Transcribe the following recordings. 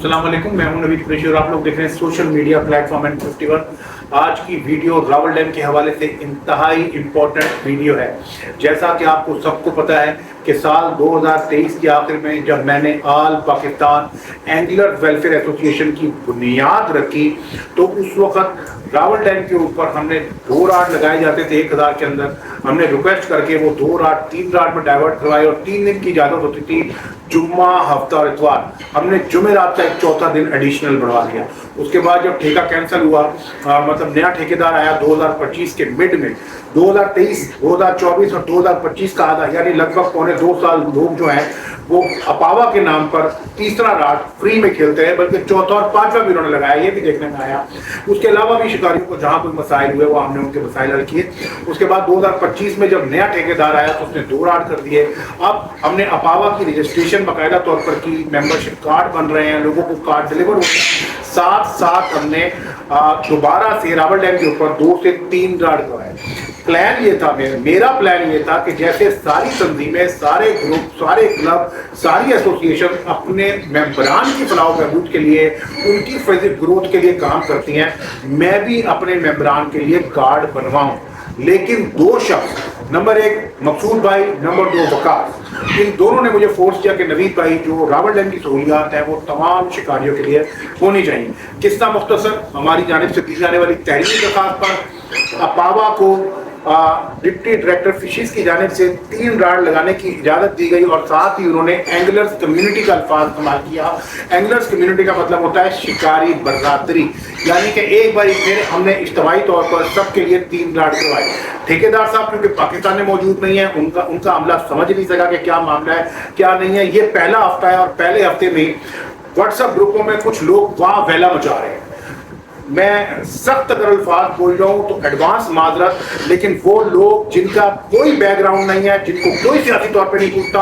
अस्सलाम वालेकुम, मैं हूं नवीद कुरैशी और आप लोग देख रहे हैं सोशल मीडिया प्लेटफॉर्म N51। आज की वीडियो रावल डैम के हवाले से इंतहाई इम्पोर्टेंट वीडियो है। जैसा कि आपको सबको पता है कि साल 2023 के आखिर में जब मैंने all Pakistan angler welfare association की बुनियाद रखी तो उस वक्त रावल डैम के ऊपर हमने 2 राड लगाए जाते थे 1000 के अंदर। हमने रिक्वेस्ट करके वो 2 राड 3 राड में डाइवर्ट करवाए और 3 दिन की इजाज़त होती थी, जुम्मा, हफ्ता और इतवार। हमने जुमेरात का एक चौथा दिन एडिशनल बढ़वा दिया। उसके बाद जब ठेका कैंसिल हुआ, मतलब नया ठेकेदार आया 2025 के मिड में, 2023, 2024 और 2025 का आधा यानी लगभग पौने 2 साल लोग जो हैं वो अपावा के नाम पर तीसरा राड फ्री में खेलते हैं, बल्कि चौथा और पांचवा भी उन्होंने लगाया, ये भी देखने में आया। उसके अलावा भी शिकारियों को जहां कोई मसाइल हुए वो हमने उनके मसाइल हल किए। उसके बाद 2025 में जब नया ठेकेदार आया तो उसने 2 राड कर दिए। अब हमने अपावा की रजिस्ट्रेशन बाकायदा तौर पर की, मेंबरशिप कार्ड बन रहे हैं, लोगों को कार्ड डिलीवर होते हैं। साथ साथ हमने दोबारा से रावल डैम के ऊपर 2 से 3 राड करवाए। प्लान ये था, मेरा प्लान ये था कि जैसे सारी तंजीमें, सारे ग्रुप, सारे क्लब, सारी एसोसिएशन अपने मेंबरान की फलाह बहबूद के लिए, उनकी फिजिकल ग्रोथ के लिए काम करती हैं, मैं भी अपने मेंबरान के लिए कार्ड बनवाऊं। लेकिन 2 शख्स, नंबर 1 मकसूद भाई, नंबर 2 वकास, इन दोनों ने मुझे फोर्स किया कि नवीद भाई जो रावल डैम की सहूलियात है वो तमाम शिकारियों के लिए होनी चाहिए। किस्सा मुख्तसर, हमारी जानिब से दी जाने वाली तहरीर दरखास्त पर अपावा को डिप्टी डायरेक्टर फिशेस की जानिब से 3 राड लगाने की इजाज़त दी गई और साथ ही उन्होंने एंगलर्स कम्युनिटी का अल्फाज इस्तेमाल किया। एंगलर्स कम्युनिटी का मतलब होता है शिकारी बरादरी, यानी कि एक बार फिर हमने इज्तिमाई तौर पर सबके लिए 3 राड करवाए। ठेकेदार साहब क्योंकि पाकिस्तान में मौजूद नहीं है, उनका अमला समझ नहीं सका कि क्या मामला है क्या नहीं है। ये पहला हफ्ता है और पहले हफ्ते में व्हाट्सएप ग्रुपों में कुछ लोग वाह वैला मचा रहे हैं। मैं सख्त अगर अल्फाज बोल रहा हूँ तो एडवांस माजरत, लेकिन वो लोग जिनका कोई बैकग्राउंड नहीं है, जिनको कोई सियासी तौर पे नहीं पूछता,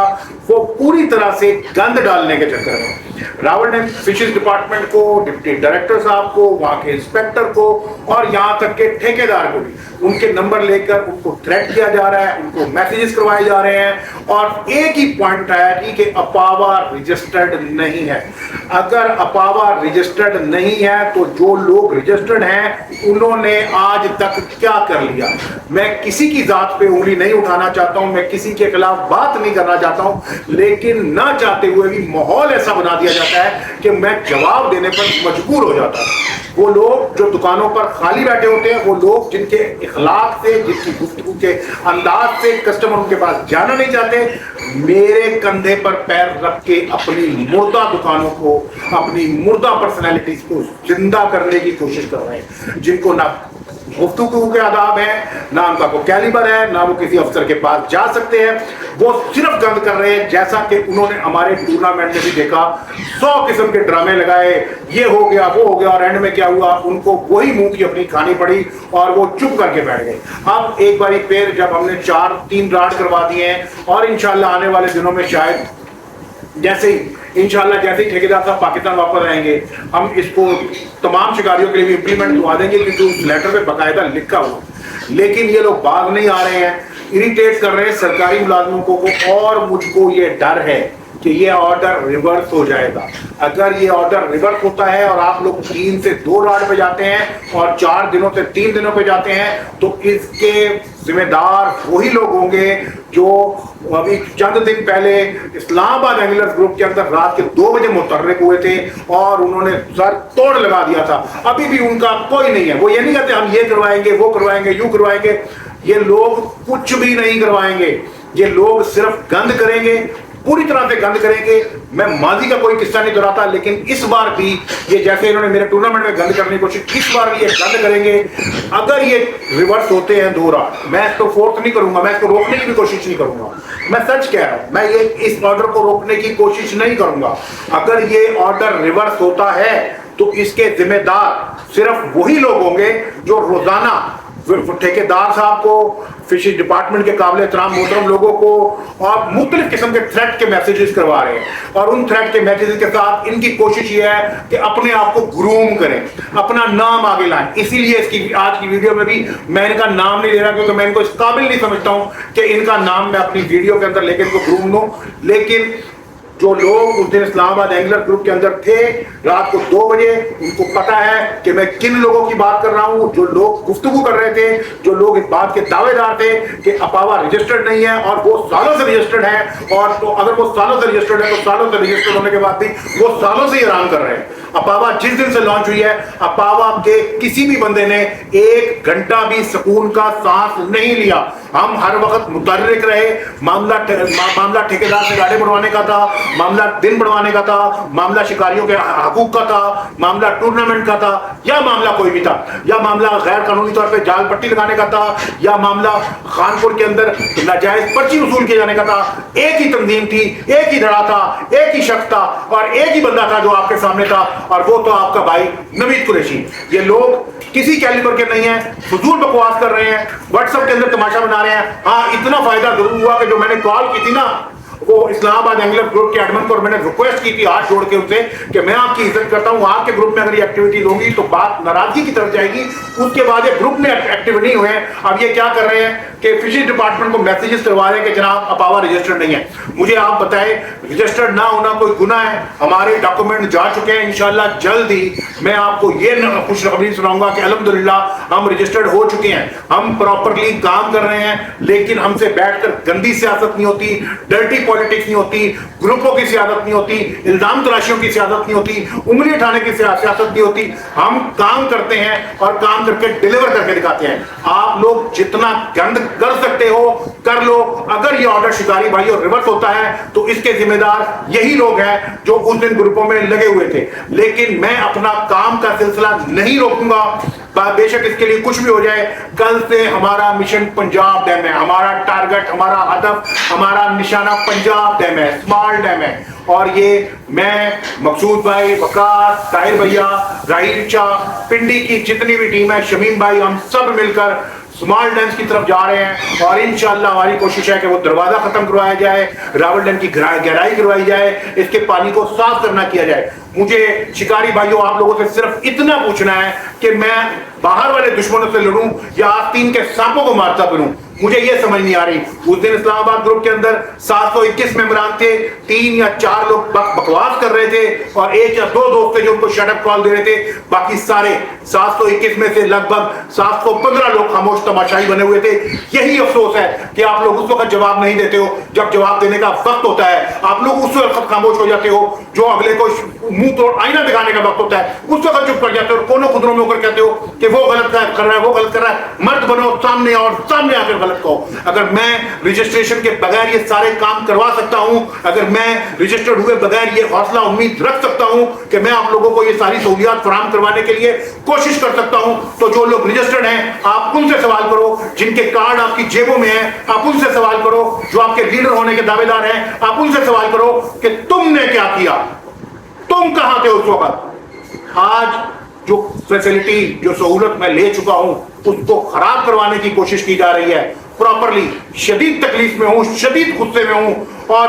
वो पूरी तरह से गंद डालने के चक्कर में रावल डैम फिशेज डिपार्टमेंट को, डिप्टी डायरेक्टर साहब को, वहाँ के इंस्पेक्टर को और यहाँ तक के ठेकेदार को भी उनके नंबर लेकर उनको थ्रेट किया जा रहा है, उनको मैसेजेस करवाए जा रहे हैं। और एक ही पॉइंट उठाया कि अपावा रजिस्टर्ड नहीं है। अगर अपावा रजिस्टर्ड नहीं है तो जो लोग रजिस्टर्ड हैं उन्होंने आज तक क्या कर लिया। मैं किसी की जात पे उंगली नहीं उठाना चाहता हूं, मैं किसी के खिलाफ बात नहीं करना चाहता हूं, लेकिन ना चाहते हुए भी माहौल ऐसा बना दिया जाता है कि मैं जवाब देने पर मजबूर हो जाता हूं। वो लोग जो दुकानों पर खाली बैठे होते हैं, वो लोग जिनके इखलाक से, जिनकी गुफ्तगू के अंदाज से कस्टमर उनके पास जाना नहीं चाहते, मेरे कंधे पर पैर रख के अपनी मुर्दा दुकानों को, अपनी मुर्दा पर्सनैलिटीज को जिंदा करने की कोशिश कर रहे हैं, जिनको ना गुफ्तगू के आदाब है, ना उनका कोई कैलिबर है, ना वो किसी अफसर के पास जा सकते हैं। वो सिर्फ गंद कर रहे हैं, जैसा कि उन्होंने हमारे टूर्नामेंट में भी देखा। 100 किस्म के ड्रामे लगाए, ये हो गया वो हो गया, और एंड में क्या हुआ, उनको वही मुंह की अपनी खानी पड़ी और वो चुप करके बैठ गए। अब एक बारी फिर जब हमने 3 राड करवा दिए हैं और इंशाल्लाह आने वाले दिनों में शायद जैसे ही ठेकेदार साहब पाकिस्तान वापस आएंगे, हम इसको तमाम शिकारियों के लिए भी इम्प्लीमेंट करवा देंगे, क्योंकि उस लेटर में बाकायदा लिखा हुआ। लेकिन ये लोग भाग नहीं आ रहे हैं, इरिटेट कर रहे हैं सरकारी मुलाजमों को, और मुझको ये डर है कि ये ऑर्डर रिवर्स हो जाएगा। अगर ये ऑर्डर रिवर्स होता है और आप लोग 3 से 2 राड पे जाते हैं और 4 दिनों से 3 दिनों पे जाते हैं, तो इसके जिम्मेदार वही लोग होंगे जो अभी चंद दिन पहले इस्लामाबाद एंगलर्स ग्रुप के अंदर रात के 2 बजे मुतहर्रिक हुए थे और उन्होंने सर तोड़ लगा दिया था। अभी भी उनका कोई नहीं है, वो ये नहीं कहते हम ये करवाएंगे, वो करवाएंगे, यूं करवाएंगे। ये लोग कुछ भी नहीं करवाएंगे, ये लोग सिर्फ गंद करेंगे, पूरी तरह से गंद करेंगे। मैं माजी का कोई किस्सा नहीं दोहराता, लेकिन इस बार भी ये जैसे इन्होंने मेरे टूर्नामेंट में गंद करने की कोशिश, इस बार भी ये गंद करेंगे। अगर ये रिवर्स होते हैं 2 राड, मैं इसको फोर्स नहीं करूंगा, मैं इसको रोकने की भी कोशिश नहीं करूंगा। मैं सच कह रहा हूं, मैं ये इस ऑर्डर को रोकने की कोशिश नहीं करूंगा। अगर ये ऑर्डर रिवर्स होता है तो इसके जिम्मेदार सिर्फ वही लोग होंगे जो रोजाना ठेकेदार साहब को, फिशेज डिपार्टमेंट के काबिल एहतराम मोहतरम लोगों को और मुख्तलिफ किस्म के थ्रेट के मैसेजेस करवा रहे हैं। और उन थ्रेट के मैसेजेस के साथ इनकी कोशिश ये है कि अपने आप को ग्रूम करें, अपना नाम आगे लाएं। इसीलिए इसकी आज की वीडियो में भी मैं इनका नाम नहीं ले रहा, क्योंकि मैं इनको इस काबिल नहीं समझता हूं कि इनका नाम मैं अपनी वीडियो के अंदर लेकर इनको ग्रूम लूं। लेकिन जो लोग उस दिन इस्लामाबाद एंगलर ग्रुप के अंदर थे रात को 2 बजे, उनको पता है कि मैं किन लोगों की बात कर रहा हूं, जो लोग गुफ्तगू कर रहे थे, जो लोग इस बात के दावेदार थे कि अपावा रजिस्टर्ड नहीं है, और वो सालों से रजिस्टर्ड है, और तो अगर वो सालों से रजिस्टर्ड है तो सालों से रजिस्टर्ड होने के बाद भी वो सालों से आराम कर रहे हैं। अपावा जिस दिन से लॉन्च हुई है, अपावा के किसी भी बंदे ने 1 घंटा भी सुकून का सांस नहीं लिया। हम हर वक्त मुतहर्रिक रहे। मामला ठेकेदार से गाड़ी बढ़वाने का था, मामला दिन बढ़वाने का था, मामला शिकारियों के हकूक का था, मामला टूर्नामेंट का था, या मामला कोई भी था, या मामला गैर कानूनी तौर पे जाल पट्टी लगाने का था, या मामला खानपुर के अंदर नाजायज पर्ची वसूल किए जाने का था। एक ही तंजीम थी, एक ही धड़ा था, एक ही शख्स था, और एक ही बंदा था जो आपके सामने था, और वो तो आपका भाई नवीद कुरैशी। ये लोग किसी कैलिबर के नहीं है, फजूल बकवास कर रहे हैं, व्हाट्सएप के अंदर तमाशा बना रहे हैं। हाँ, इतना फायदा जरूर हुआ कि जो मैंने कॉल की थी ना, वो इस्लामाबाद एंगलर ग्रुप के एडमिन को, और मैंने रिक्वेस्ट की थी हाथ जोड़ के उनसे कि मैं आपकी इज्जत करता हूं, आपके ग्रुप में अगर ये एक्टिविटीज होंगी तो बात नाराजगी की तरफ जाएगी। उसके बाद ये ग्रुप में एक्टिव नहीं हुए। अब ये क्या कर रहे हैं कि फिशरीज डिपार्टमेंट को मैसेजेस करवा रहे हैं कि जनाब अपावा रजिस्टर्ड नहीं है। मुझे आप बताएं, रजिस्टर्ड ना होना कोई गुनाह है? हमारे डॉक्यूमेंट जा चुके हैं, इंशाल्लाह जल्द ही मैं आपको ये खुशखबरी सुनाऊंगा कि अल्हम्दुलिल्लाह हम रजिस्टर्ड हो चुके हैं, हम प्रॉपरली काम कर रहे हैं। लेकिन हमसे बैठकर गंदी सियासत नहीं होती, डर्टी पॉलिटिक्स नहीं होती, ग्रुपों की सियासत नहीं होती, इल्जाम तराशियों की सियासत नहीं होती, उंगली उठाने की सियासत नहीं होती। हम काम करते हैं और काम करके डिलीवर करके दिखाते हैं। आप लोग जितना गंद कर सकते हो कर लो। अगर ये ऑर्डर शिकारी भाई और रिवर्स होता है तो इसके जिम्मेदार यही लोग हैं जो उस दिन ग्रुपों में लगे हुए थे। लेकिन मैं अपना काम का सिलसिला नहीं रोकूंगा, बेशक इसके लिए कुछ भी हो जाए। कल से हमारा मिशन पंजाब डैम है, हमारा टारगेट, हमारा हदफ, हमारा निशाना पंजाब डैम है, स्मॉल डैम है। और ये मैं, मकसूद भाई, वकार, ताहिर भैया, राहिल शाह, पिंडी की जितनी भी टीम है, शमीम भाई, हम सब मिलकर स्मॉल डैम्स की तरफ जा रहे हैं। और इंशाल्लाह हमारी कोशिश है कि वो दरवाजा खत्म करवाया जाए, रावल डैम की गहराई करवाई जाए, इसके पानी को साफ करना किया जाए। मुझे शिकारी भाइयों आप लोगों से सिर्फ इतना पूछना है कि मैं बाहर वाले दुश्मनों से लड़ूं या आस्तीन के सांपों को मारता फिरूं, मुझे ये समझ नहीं आ रही। उस दिन इस्लामाबाद ग्रुप के अंदर 721 मेंबरान थे, 3 या 4 लोग बकवास कर रहे थे और 1 या 2 दोस्त थे जो उनको शटअप कॉल दे रहे थे। बाकी सारे 721 में से लगभग 715 लोग खामोश तमाशाई बने हुए थे। यही अफसोस है कि आप लोग उस वक्त जवाब नहीं देते हो जब जवाब देने का वक्त होता है। आप लोग उस वक्त खामोश हो जाते हो जो अगले को मुंह तोड़ आईना दिखाने का वक्त होता है, उस वक्त चुप कर जाते हो, कोनों खुदरों में होकर कहते हो कि वो गलत कर रहा है, वो गलत कर रहा है। मर्द बनो सामने और सामने आकर गलत कहो। अगर मैं रजिस्ट्रेशन के बगैर ये सारे काम करवा सकता हूं, अगर मैं रजिस्टर्ड हुए बगैर ये हौसला उम्मीद रख सकता हूं कि मैं आप लोगों को ये सारी सहूलियात फराहम करवाने के लिए कोशिश कर सकता हूं, तो जो लोग रजिस्टर्ड हैं आप उनसे सवाल करो, जिनके कार्ड आपकी जेबों में है आप उनसे सवाल करो, जो आपके लीडर होने के दावेदार हैं आप उनसे सवाल करो कि तुमने क्या किया, तुम कहां थे उस वक्त। आज जो फैसिलिटी, जो सहूलत मैं ले चुका हूं उसको खराब करवाने की कोशिश की जा रही है। प्रॉपरली शदीद तकलीफ में हूं, शदीद गुस्से में हूं और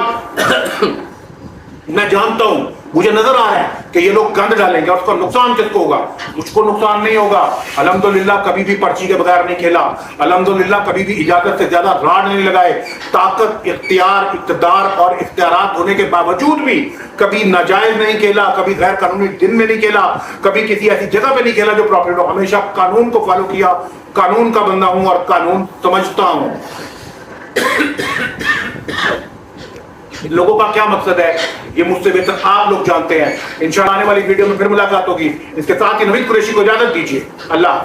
मैं जानता हूं, मुझे नजर आ रहा है कि ये लोग गंद डालेंगे और उसका नुकसान किसको होगा? मुझको नुकसान नहीं होगा। अल्हम्दुलिल्लाह कभी भी पर्ची के बगैर नहीं खेला, अल्हम्दुलिल्लाह कभी भी इजाजत से ज्यादा राड नहीं लगाए। ताकत, इख्तियार, इक़्तिदार और इख्तियारात होने के बावजूद भी कभी नाजायज नहीं खेला, कभी गैर कानूनी दिन में नहीं खेला, कभी किसी ऐसी जगह पे नहीं खेला जो प्रॉफिट हो। हमेशा कानून को फॉलो किया, कानून का बंदा हूं और कानून समझता हूं। लोगों का क्या मकसद है ये मुझसे बेहतर आप लोग जानते हैं। इंशाअल्लाह आने वाली वीडियो में फिर मुलाकात होगी। इसके साथ ही नवीद कुरैशी को इजाजत दीजिए। अल्लाह।